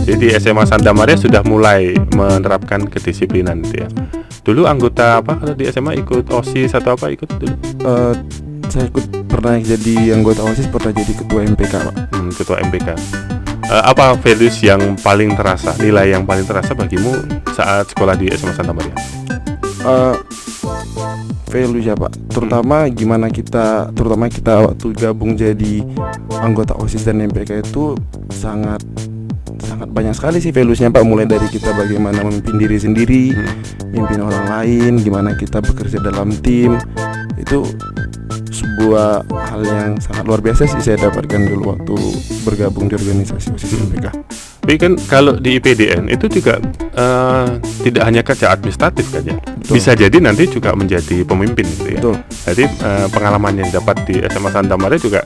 Jadi di SMA Santa Maria sudah mulai menerapkan kedisiplinan gitu ya. Dulu anggota apa kalau di SMA ikut OSIS atau apa ikut dulu? Saya pernah jadi anggota OSIS, pernah jadi ketua MPK Pak. Ketua MPK. Apa values yang paling terasa, nilai yang paling terasa bagimu saat sekolah di SMA Santa Maria? Value ya Pak, terutama kita waktu gabung jadi anggota OSIS dan MPK itu sangat banyak sekali sih valuesnya Pak. Mulai dari kita bagaimana memimpin diri sendiri, memimpin orang lain, gimana kita bekerja dalam tim. Itu sebuah hal yang sangat luar biasa sih saya dapatkan dulu waktu bergabung di organisasi OSIS MPK. Tapi kan kalau di IPDN itu juga tidak hanya kerja administratif kan ya. Betul. Bisa jadi nanti juga menjadi pemimpin gitu ya. Betul. Jadi pengalaman yang dapat di SMA Santa Maria juga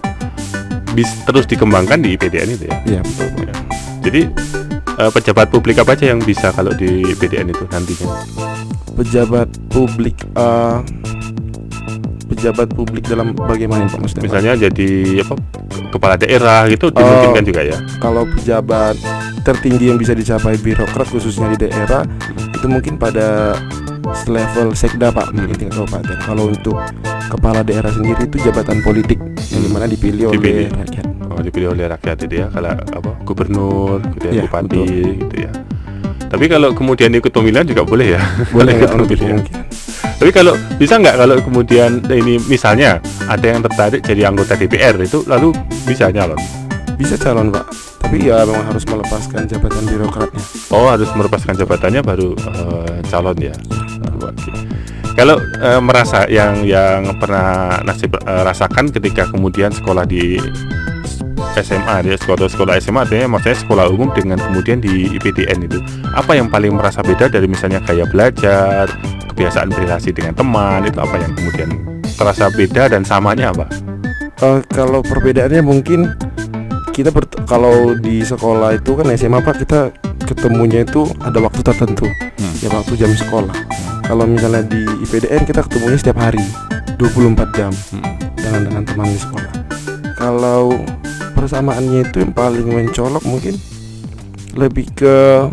terus dikembangkan di IPDN itu ya. Iya betul. Ya. Jadi pejabat publik apa aja yang bisa kalau di IPDN itu nantinya? Pejabat publik dalam bagaimana Pak maksudnya? Misalnya jadi apa, kepala daerah gitu dimungkinkan juga ya. Kalau pejabat tertinggi yang bisa dicapai birokrat khususnya di daerah itu mungkin pada level sekda Pak, mungkin tingkat kabupaten. Kalau untuk kepala daerah sendiri itu jabatan politik yang dimana dipilih oleh rakyat. Dipilih oleh rakyat itu ya, kalau apa gubernur gitu ya, Ya, bupati betul. gitu ya. Tapi kalau kemudian ikut pemilihan juga boleh ya. Boleh Ikut nggak untuk pemilihan. mungkin. Tapi kalau bisa nggak kalau kemudian ini misalnya ada yang tertarik jadi anggota DPR itu lalu bisa nyalon? Bisa calon Pak, tapi ya memang harus melepaskan jabatan birokratnya. Oh, harus melepaskan jabatannya baru calon ya. Oke. Kalau merasa yang pernah nasib rasakan ketika kemudian sekolah di SMA, dia sekolah SMA artinya maksudnya sekolah umum dengan kemudian di IPDN itu, apa yang paling merasa beda dari misalnya gaya belajar, kebiasaan berrelasi dengan teman, itu apa yang kemudian terasa beda dan samanya apa? Kalau perbedaannya mungkin kalau di sekolah itu kan SMA Pak, kita ketemunya itu ada waktu tertentu, ya waktu jam sekolah. Kalau misalnya di IPDN kita ketemunya setiap hari 24 jam dengan teman di sekolah. Kalau persamaannya itu yang paling mencolok mungkin lebih ke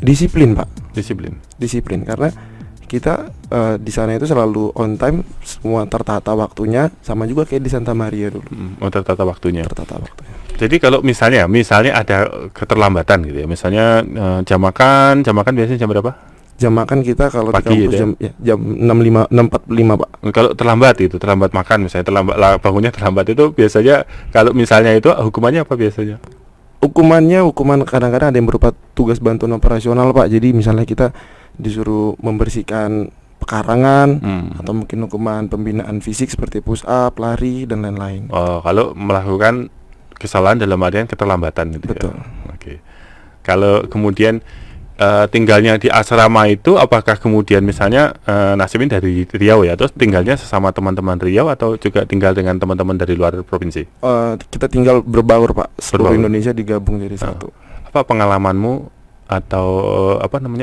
disiplin Pak. Disiplin karena kita di sana itu selalu on time, semua tertata waktunya, sama juga kayak di Santa Maria dulu. Tertata waktunya. Jadi kalau misalnya ada keterlambatan gitu ya, misalnya jam makan biasanya jam berapa? Jam makan kita kalau Pagi di kampus jam 6.45 Pak. Kalau terlambat makan misalnya bangunnya terlambat itu biasanya kalau misalnya itu hukumannya apa biasanya? Hukuman kadang-kadang ada yang berupa tugas bantuan operasional Pak. Jadi misalnya kita disuruh membersihkan pekarangan atau mungkin hukuman pembinaan fisik seperti push up, lari dan lain-lain. Oh, kalau melakukan kesalahan dalam artian keterlambatan gitu. Betul. Ya. Oke. Kalau kemudian tinggalnya di asrama itu apakah kemudian misalnya Nasimin dari Riau ya, terus tinggalnya sesama teman-teman Riau atau juga tinggal dengan teman-teman dari luar provinsi? Kita tinggal berbaur Pak, seluruh Berbaur. Indonesia digabung jadi satu. Apa pengalamanmu atau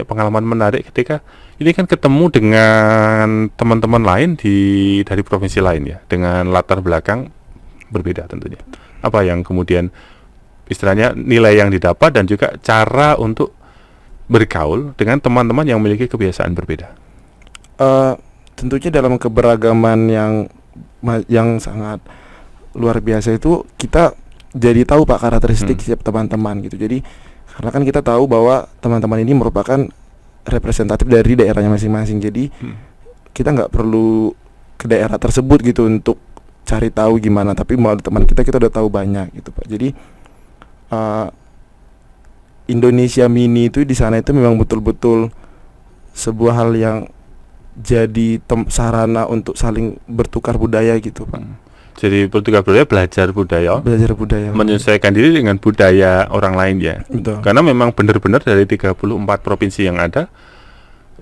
pengalaman menarik ketika ini kan ketemu dengan teman-teman lain dari provinsi lain ya, dengan latar belakang berbeda tentunya. Apa yang kemudian istilahnya nilai yang didapat dan juga cara untuk bergaul dengan teman-teman yang memiliki kebiasaan berbeda? Tentunya dalam keberagaman yang sangat luar biasa itu kita jadi tahu Pak karakteristik setiap teman-teman gitu. Jadi karena kan kita tahu bahwa teman-teman ini merupakan representatif dari daerahnya masing-masing. Jadi kita nggak perlu ke daerah tersebut gitu untuk cari tahu gimana, tapi melalui teman kita udah tahu banyak gitu Pak. Jadi Indonesia Mini itu di sana itu memang betul-betul sebuah hal yang jadi sarana untuk saling bertukar budaya gitu Pak. Jadi bertukar budaya, belajar budaya, menyesuaikan diri dengan budaya orang lain ya. Betul. Karena memang benar-benar dari 34 provinsi yang ada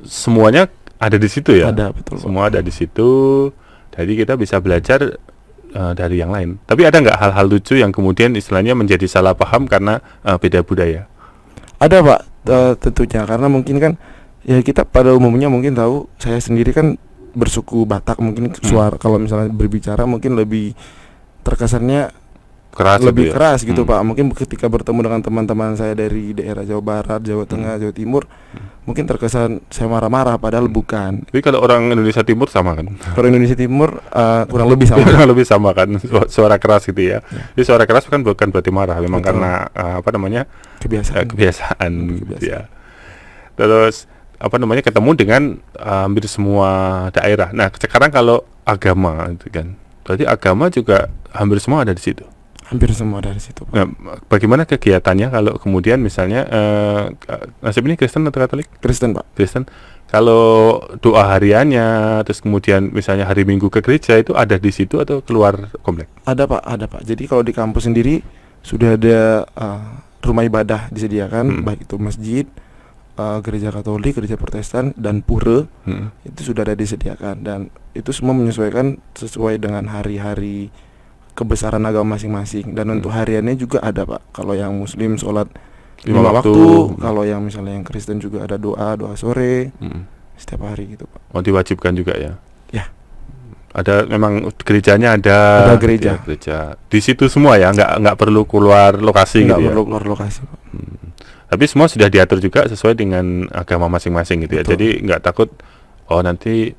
semuanya ada di situ ya. Ada, betul. Semua ada di situ. Jadi kita bisa belajar dari yang lain. Tapi ada nggak hal-hal lucu yang kemudian istilahnya menjadi salah paham karena beda budaya? Ada Pak, tentunya karena mungkin kan ya kita pada umumnya mungkin tahu, saya sendiri kan bersuku Batak, mungkin suara kalau misalnya berbicara mungkin lebih terkesannya keras lebih gitu ya? keras gitu Pak. Mungkin ketika bertemu dengan teman-teman saya dari daerah Jawa Barat, Jawa Tengah, Jawa Timur, mungkin terkesan saya marah-marah padahal bukan. Tapi kalau orang Indonesia Timur sama kan? Orang Indonesia Timur kurang lebih sama. Kurang lebih sama kan, suara keras gitu ya. Jadi suara keras kan bukan berarti marah, memang Betul. karena apa namanya, Kebiasaan. kebiasaan gitu ya. Terus apa namanya, ketemu dengan hampir semua daerah. Nah sekarang kalau agama itu kan, berarti agama juga hampir semua ada di situ. Hampir semua dari situ Pak. Nah, bagaimana kegiatannya kalau kemudian misalnya Nasib ini Kristen atau Katolik? Kristen Pak. Kristen. Kalau doa hariannya, terus kemudian misalnya hari Minggu ke gereja itu ada di situ atau keluar komplek? Ada Pak. Jadi kalau di kampus sendiri sudah ada rumah ibadah disediakan, baik itu masjid, gereja Katolik, gereja Protestan, dan pura, itu sudah ada disediakan, dan itu semua menyesuaikan sesuai dengan hari-hari kebesaran agama masing-masing. Dan untuk hariannya juga ada Pak. Kalau yang Muslim sholat 5 waktu, kalau yang misalnya yang Kristen juga ada doa sore setiap hari gitu Pak. Oh, diwajibkan juga ya? Ya. Ada, memang gerejanya ada gereja. Ya, gereja di situ semua ya, nggak perlu keluar lokasi Nggak gitu ya? perlu keluar lokasi Pak. Tapi semua sudah diatur juga sesuai dengan agama masing-masing gitu ya. Betul. Jadi nggak takut nanti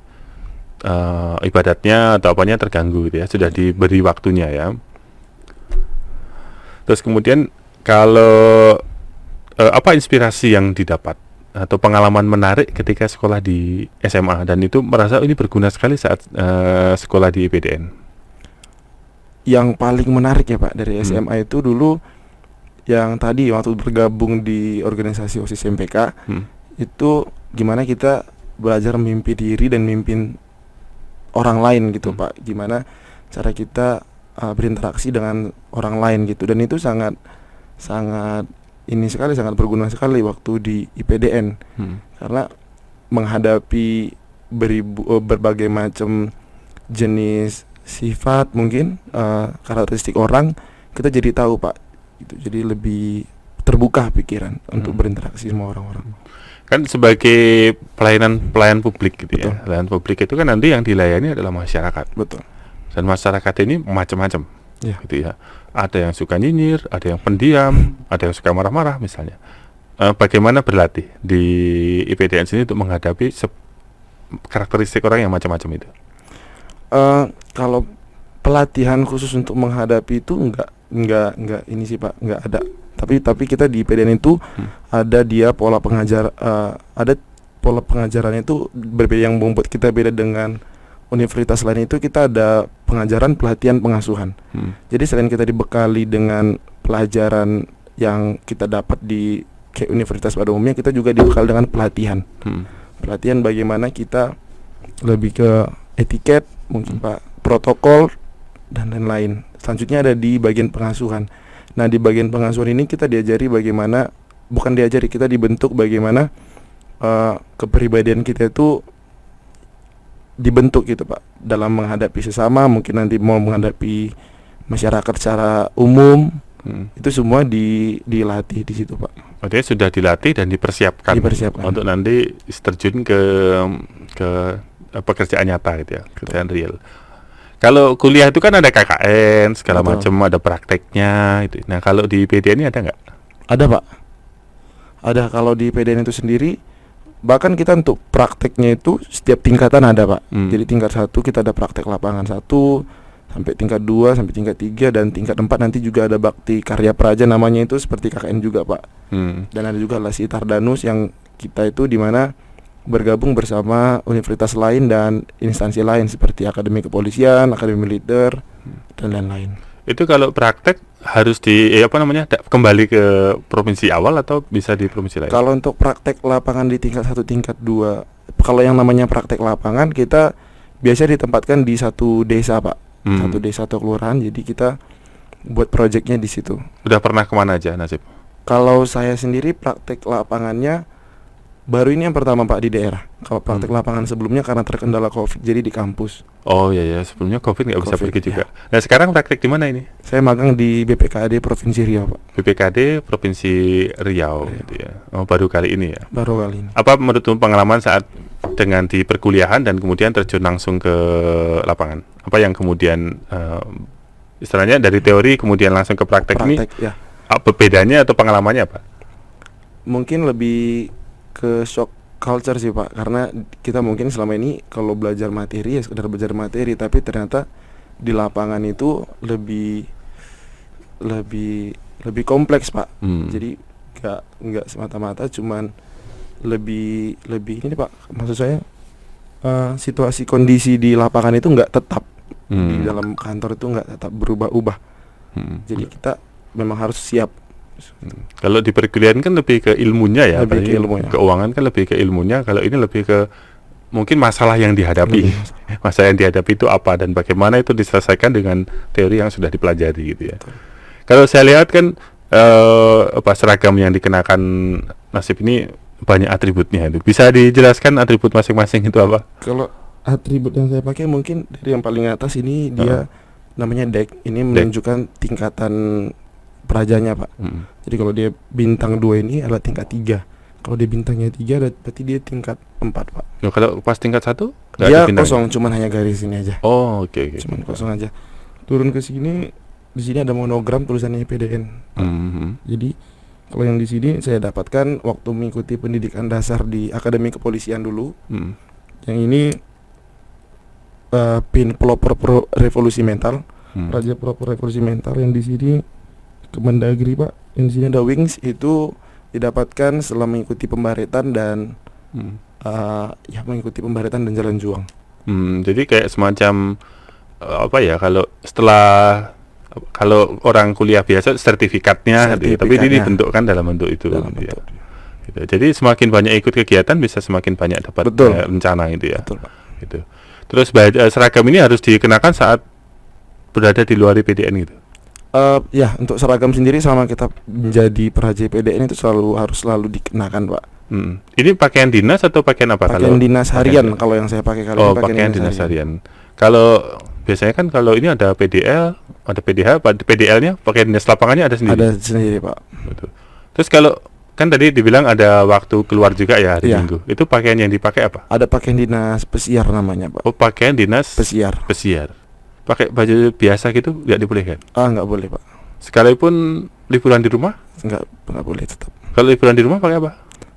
ibadatnya atau apanya terganggu gitu ya. Sudah diberi waktunya ya. Terus kemudian kalau apa inspirasi yang didapat atau pengalaman menarik ketika sekolah di SMA dan itu merasa ini berguna sekali saat sekolah di IPDN? Yang paling menarik ya Pak dari SMA itu dulu, yang tadi waktu bergabung di organisasi OSIS MPK, itu gimana kita belajar memimpin diri dan memimpin orang lain gitu Pak. Gimana cara kita berinteraksi dengan orang lain gitu, dan itu sangat sangat berguna sekali waktu di IPDN. Karena menghadapi berbagai macam jenis sifat, mungkin karakteristik orang, kita jadi tahu Pak gitu. Jadi lebih terbuka pikiran untuk berinteraksi sama orang-orang. Kan sebagai pelayan publik gitu. Betul. Ya. Pelayan publik itu kan nanti yang dilayani adalah masyarakat. Betul. Dan masyarakat ini macam-macam. Ya. Gitu ya. Ada yang suka nyinyir, ada yang pendiam, ada yang suka marah-marah misalnya. Bagaimana berlatih di IPDN sini untuk menghadapi karakteristik orang yang macam-macam itu? Kalau pelatihan khusus untuk menghadapi itu enggak ini sih Pak, enggak ada. Tapi kita di IPDN itu ada pola pengajarannya itu berbeda, yang membuat kita beda dengan universitas lain. Itu kita ada pengajaran pelatihan pengasuhan. Jadi selain kita dibekali dengan pelajaran yang kita dapat di universitas pada umumnya, kita juga dibekali dengan pelatihan. Pelatihan bagaimana kita lebih ke etiket, mungkin Pak, protokol dan lain-lain. Selanjutnya ada di bagian pengasuhan. Nah, di bagian pengasuhan ini kita diajari bagaimana, kita dibentuk bagaimana kepribadian kita itu dibentuk gitu Pak, dalam menghadapi sesama, mungkin nanti mau menghadapi masyarakat secara umum. Itu semua dilatih di situ Pak. Artinya sudah dilatih dan dipersiapkan untuk nanti terjun ke pekerjaan nyata gitu ya, pekerjaan real. Kalau kuliah itu kan ada KKN segala macam, ada prakteknya itu. Nah kalau di IPDN ini ada nggak? Ada Pak. Ada. Kalau di IPDN itu sendiri, bahkan kita untuk prakteknya itu setiap tingkatan ada Pak. Jadi tingkat 1 kita ada praktek lapangan 1, sampai tingkat 2, sampai tingkat 3, dan tingkat 4 nanti juga ada bakti karya praja, namanya itu seperti KKN juga Pak. Dan ada juga Lasi Tardanus yang kita itu dimana bergabung bersama universitas lain dan instansi lain seperti Akademi Kepolisian, Akademi Militer, dan lain-lain. Itu kalau praktek harus kembali ke provinsi awal atau bisa di provinsi lain? Kalau untuk praktek lapangan di tingkat 1, tingkat 2, kalau yang namanya praktek lapangan kita biasa ditempatkan di satu desa Pak, satu desa atau kelurahan. Jadi kita buat proyeknya di situ. Udah pernah kemana aja Nasib? Kalau saya sendiri praktek lapangannya baru ini yang pertama Pak di daerah. Kalau praktek lapangan sebelumnya karena terkendala COVID jadi di kampus. Oh iya, sebelumnya COVID nggak bisa pergi juga. Nah sekarang praktek di mana ini? Saya magang di BPKAD Provinsi Riau Pak. BPKAD Provinsi Riau gitu ya. Oh baru kali ini ya? Baru kali ini. Apa menurutmu pengalaman saat dengan di perkuliahan dan kemudian terjun langsung ke lapangan? Apa yang kemudian istilahnya dari teori kemudian langsung ke praktek ini ya. apa bedanya atau pengalamannya apa? Mungkin lebih ke shock culture sih Pak, karena kita mungkin selama ini kalau belajar materi ya sekedar belajar materi, tapi ternyata di lapangan itu lebih kompleks Pak. Jadi nggak semata-mata cuman lebih ini Pak, maksud saya situasi kondisi di lapangan itu nggak tetap di dalam kantor itu nggak tetap berubah-ubah. Jadi kita memang harus siap. Kalau di perkuliahan kan lebih ke ilmunya ya, lebih ke ilmunya. Keuangan kan lebih ke ilmunya. Kalau ini lebih ke mungkin masalah yang dihadapi. Masalah yang dihadapi itu apa dan bagaimana itu diselesaikan dengan teori yang sudah dipelajari gitu ya. Kalau saya lihat kan seragam yang dikenakan Nasib ini banyak atributnya itu. Bisa dijelaskan atribut masing-masing itu apa? Kalau atribut yang saya pakai mungkin dari yang paling atas ini dia namanya deck. Ini menunjukkan tingkatan perajanya Pak. Jadi kalau dia bintang 2 ini adalah tingkat 3. Kalau dia bintangnya 3 berarti dia tingkat 4 Pak. Kalau pas tingkat 1 dia kosong, cuman hanya garis ini aja. Oh oke. Cuman kosong aja. Turun ke sini, di sini ada monogram tulisannya PDN. Jadi kalau yang di sini saya dapatkan waktu mengikuti pendidikan dasar di Akademi Kepolisian dulu. Yang ini pin pelopor revolusi mental, Raja pelopor revolusi mental. Yang di sini Kemendagri Pak. Yang di sini ada wings, itu didapatkan setelah mengikuti pembaretan dan mengikuti pembaretan dan jalan juang. Jadi kayak semacam kalau orang kuliah biasa sertifikatnya gitu, tapi ini dibentukkan dalam bentuk itu gitu. Jadi semakin banyak ikut kegiatan bisa semakin banyak dapat rencana itu ya. Betul Pak. Gitu. Terus seragam ini harus dikenakan saat berada di luar PDN gitu. Ya, untuk seragam sendiri selama kita menjadi praja PDN itu harus selalu dikenakan Pak. Ini pakaian dinas atau pakaian apa? Pakaian dinas harian kalau yang saya pakai kali ini. Pakaian dinas harian. Kalau biasanya kan kalau ini ada PDL, ada PDH, PDL-nya pakaian dinas lapangannya ada sendiri. Ada sendiri Pak. Betul. Terus kalau kan tadi dibilang ada waktu keluar juga ya hari Minggu. Itu pakaian yang dipakai apa? Ada pakaian dinas pesiar namanya Pak. Oh, pakaian dinas pesiar. Pakai baju biasa gitu nggak dibolehkan? Nggak boleh Pak. Sekalipun liburan di rumah? Nggak boleh tetap. Kalau liburan di rumah pakai apa?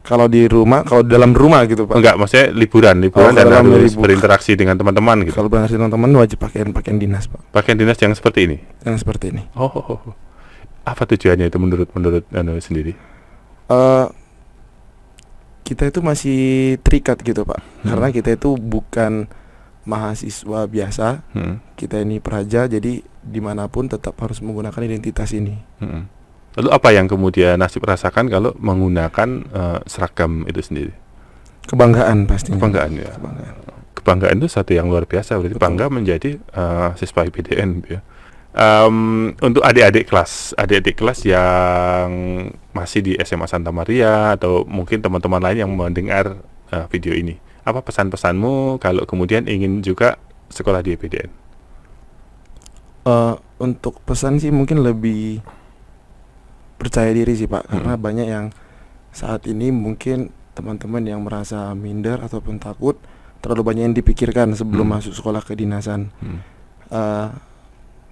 Kalau di rumah, kalau dalam rumah gitu Pak. Enggak, maksudnya liburan dan harus berinteraksi dengan teman-teman gitu. Kalau berinteraksi dengan teman wajib pakaian dinas Pak. Pakaian dinas yang seperti ini? Yang seperti ini. Apa tujuannya itu menurut sendiri? Kita itu masih terikat gitu Pak. Karena kita itu bukan mahasiswa biasa. Kita ini praja, jadi dimanapun tetap harus menggunakan identitas ini. Lalu apa yang kemudian Nasib rasakan kalau menggunakan seragam itu sendiri? Kebanggaan pastinya. Kebanggaan ya. Kebanggaan itu satu yang luar biasa. Berarti bangga menjadi siswa IPDN gitu ya. Untuk adik-adik kelas yang masih di SMA Santa Maria atau mungkin teman-teman lain yang mendengar video ini, apa pesan-pesanmu kalau kemudian ingin juga sekolah di IPDN? Untuk pesan sih mungkin lebih percaya diri sih Pak, karena banyak yang saat ini mungkin teman-teman yang merasa minder ataupun takut, terlalu banyak yang dipikirkan sebelum masuk sekolah kedinasan.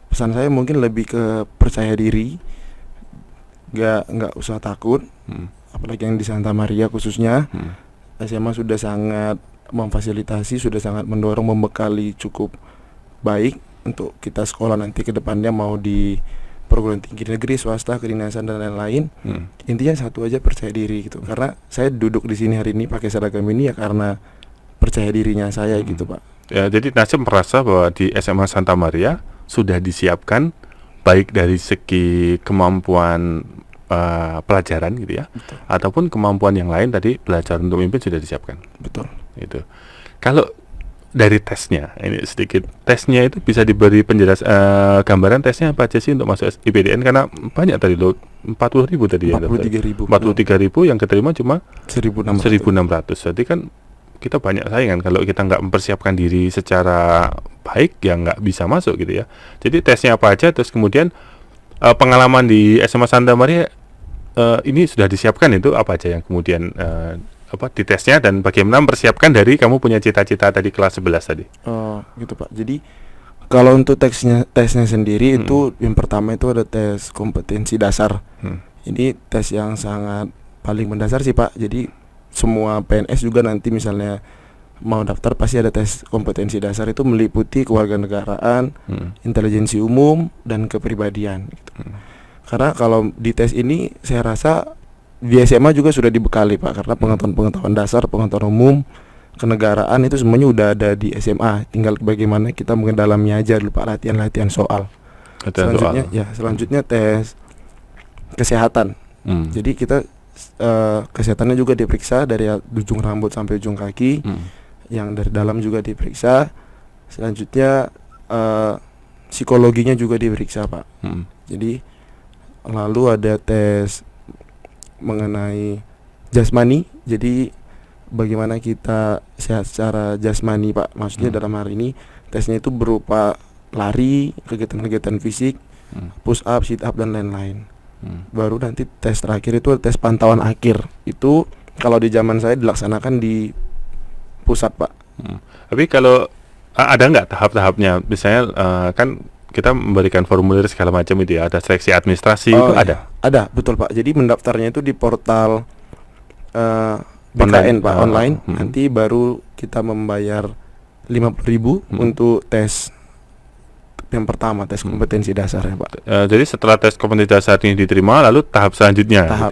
Pesan saya mungkin lebih ke percaya diri, nggak usah takut, apalagi yang di Santa Maria khususnya. SMA sudah sangat memfasilitasi, sudah sangat mendorong, membekali cukup baik untuk kita sekolah nanti ke depannya, mau di perguruan tinggi negeri, swasta, kedinasan dan lain-lain. Intinya satu aja, percaya diri gitu. Karena saya duduk di sini hari ini pakai seragam ini ya karena percaya dirinya saya gitu Pak. Ya, jadi Nasib merasa bahwa di SMA Santa Maria sudah disiapkan baik dari segi kemampuan pelajaran gitu ya. Betul. Ataupun kemampuan yang lain tadi belajar untuk memimpin sudah disiapkan. Betul. Itu. Kalau dari tesnya, ini sedikit tesnya itu bisa diberi gambaran tesnya apa aja sih untuk masuk IPDN, karena banyak tadi loh, 40.000 tadi ya, 43.000 yang keterima cuma 1.600. Jadi kan kita banyak saingan, kalau kita nggak mempersiapkan diri secara baik ya nggak bisa masuk gitu ya. Jadi tesnya apa aja, terus kemudian pengalaman di SMA Santa Maria ini sudah disiapkan itu apa aja yang kemudian di tesnya, dan bagaimana mempersiapkan dari kamu punya cita-cita tadi kelas 11 tadi. Gitu Pak. Jadi Kalau untuk tesnya sendiri itu yang pertama itu ada tes kompetensi dasar. Ini tes yang sangat paling mendasar sih Pak. Jadi semua PNS juga nanti misalnya mau daftar pasti ada tes kompetensi dasar, itu meliputi kewarganegaraan, intelijensi umum dan kepribadian gitu. Karena kalau di tes ini saya rasa di SMA juga sudah dibekali Pak, karena pengetahuan dasar, pengetahuan umum, kenegaraan itu semuanya udah ada di SMA. Tinggal bagaimana kita mengendalaminya aja dulu Pak, latihan soal. Selanjutnya tes kesehatan. Jadi kita kesehatannya juga diperiksa dari ujung rambut sampai ujung kaki. Yang dari dalam juga diperiksa. Selanjutnya psikologinya juga diperiksa Pak. Jadi lalu ada tes mengenai jasmani. Jadi bagaimana kita sehat secara jasmani Pak. Maksudnya dalam hari ini tesnya itu berupa lari, kegiatan-kegiatan fisik, push up, sit up dan lain-lain. Baru nanti tes terakhir itu tes pantauan akhir. Itu kalau di zaman saya dilaksanakan di pusat Pak. Tapi kalau ada nggak tahap-tahapnya? Misalnya kan kita memberikan formulir segala macam itu ya, ada seleksi administrasi itu ada? Ada, betul Pak. Jadi mendaftarnya itu di portal BKN Pak, online. Nanti baru kita membayar 50.000 untuk tes yang pertama, tes kompetensi dasar ya Pak. Jadi setelah tes kompetensi dasar ini diterima, lalu tahap selanjutnya tahap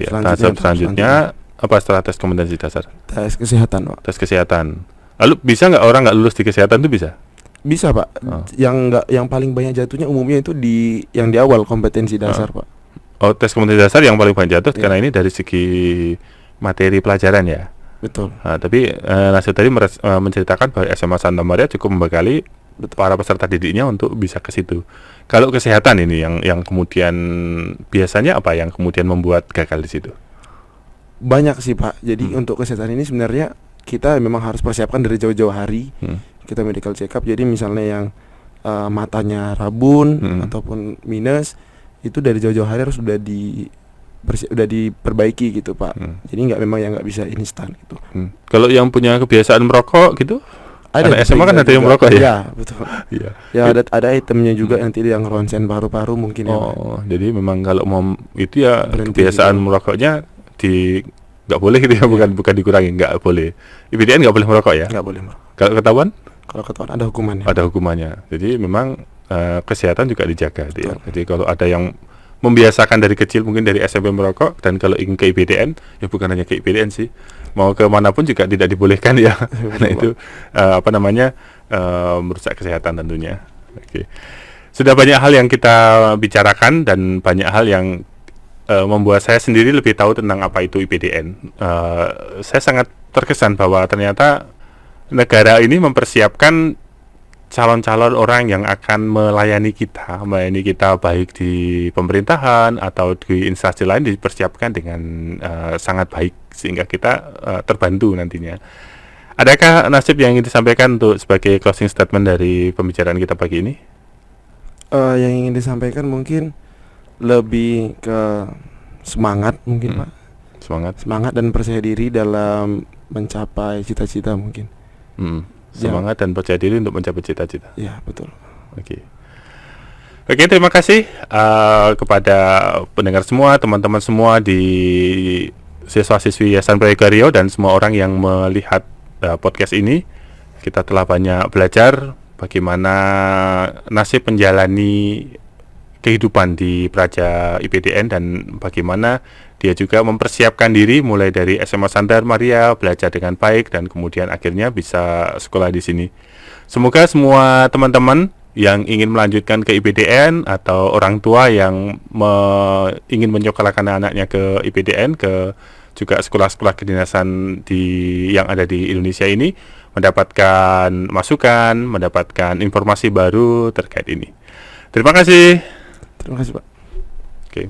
selanjutnya apa setelah tes kompetensi dasar? Tes kesehatan Pak. Tes kesehatan. Lalu bisa nggak orang nggak lulus di kesehatan itu bisa? Bisa Pak. Yang paling banyak jatuhnya umumnya itu di awal kompetensi dasar Pak. Oh, tes kompetensi dasar yang paling banyak jatuh karena ini dari segi materi pelajaran ya. Betul. Nah, tapi Nasib tadi menceritakan bahwa SMA Santa Maria cukup membekali para peserta didiknya untuk bisa ke situ. Kalau kesehatan ini yang kemudian biasanya apa yang kemudian membuat gagal di situ? Banyak sih Pak. Jadi untuk kesehatan ini sebenarnya kita memang harus persiapkan dari jauh-jauh hari. Kita medical check up. Jadi misalnya yang matanya rabun ataupun minus, itu dari jauh-jauh hari harus sudah diperbaiki gitu Pak. Jadi nggak bisa instan gitu. Kalau yang punya kebiasaan merokok gitu? Ada SMA kan ada yang merokok ya? Iya betul. Iya. Ya ada itemnya juga nanti yang ronsen paru-paru mungkin ya. Jadi memang kalau mau itu ya berhenti kebiasaan gitu. Merokoknya nggak boleh gitu ya, bukan dikurangi, nggak boleh. IPDN nggak boleh merokok ya? Nggak boleh merokok. Kalau ketahuan? Kalau ketahuan ada hukumannya. Ada hukumannya. Jadi memang kesehatan juga dijaga gitu ya. Jadi kalau ada yang membiasakan dari kecil mungkin dari SMP merokok, dan kalau ingin ke IPDN ya bukan hanya ke IPDN sih, mau ke manapun juga tidak dibolehkan ya. Karena itu merusak kesehatan tentunya. Oke. Sudah banyak hal yang kita bicarakan dan banyak hal yang membuat saya sendiri lebih tahu tentang apa itu IPDN. Saya sangat terkesan bahwa ternyata negara ini mempersiapkan calon-calon orang yang akan melayani kita baik di pemerintahan atau di instansi lain, dipersiapkan dengan sangat baik sehingga kita terbantu nantinya. Adakah Nasib yang ingin disampaikan untuk sebagai closing statement dari pembicaraan kita pagi ini? Yang ingin disampaikan mungkin lebih ke semangat mungkin Pak. Semangat dan percaya diri dalam mencapai cita-cita mungkin. Semangat dan percaya diri untuk mencapai cita-cita. Ya betul. Oke, terima kasih kepada pendengar semua, teman-teman semua di siswa-siswi Yayasan Prayoga Riau dan semua orang yang melihat podcast ini. Kita telah banyak belajar bagaimana Nasib menjalani kehidupan di Praja IPDN dan bagaimana dia juga mempersiapkan diri mulai dari SMA Santa Maria, belajar dengan baik dan kemudian akhirnya bisa sekolah di sini. Semoga semua teman-teman yang ingin melanjutkan ke IPDN atau orang tua yang ingin menyekolahkan anaknya ke IPDN, ke juga sekolah-sekolah kedinasan yang ada di Indonesia ini, mendapatkan masukan, mendapatkan informasi baru terkait ini. Terima kasih. Terima kasih Pak. Oke.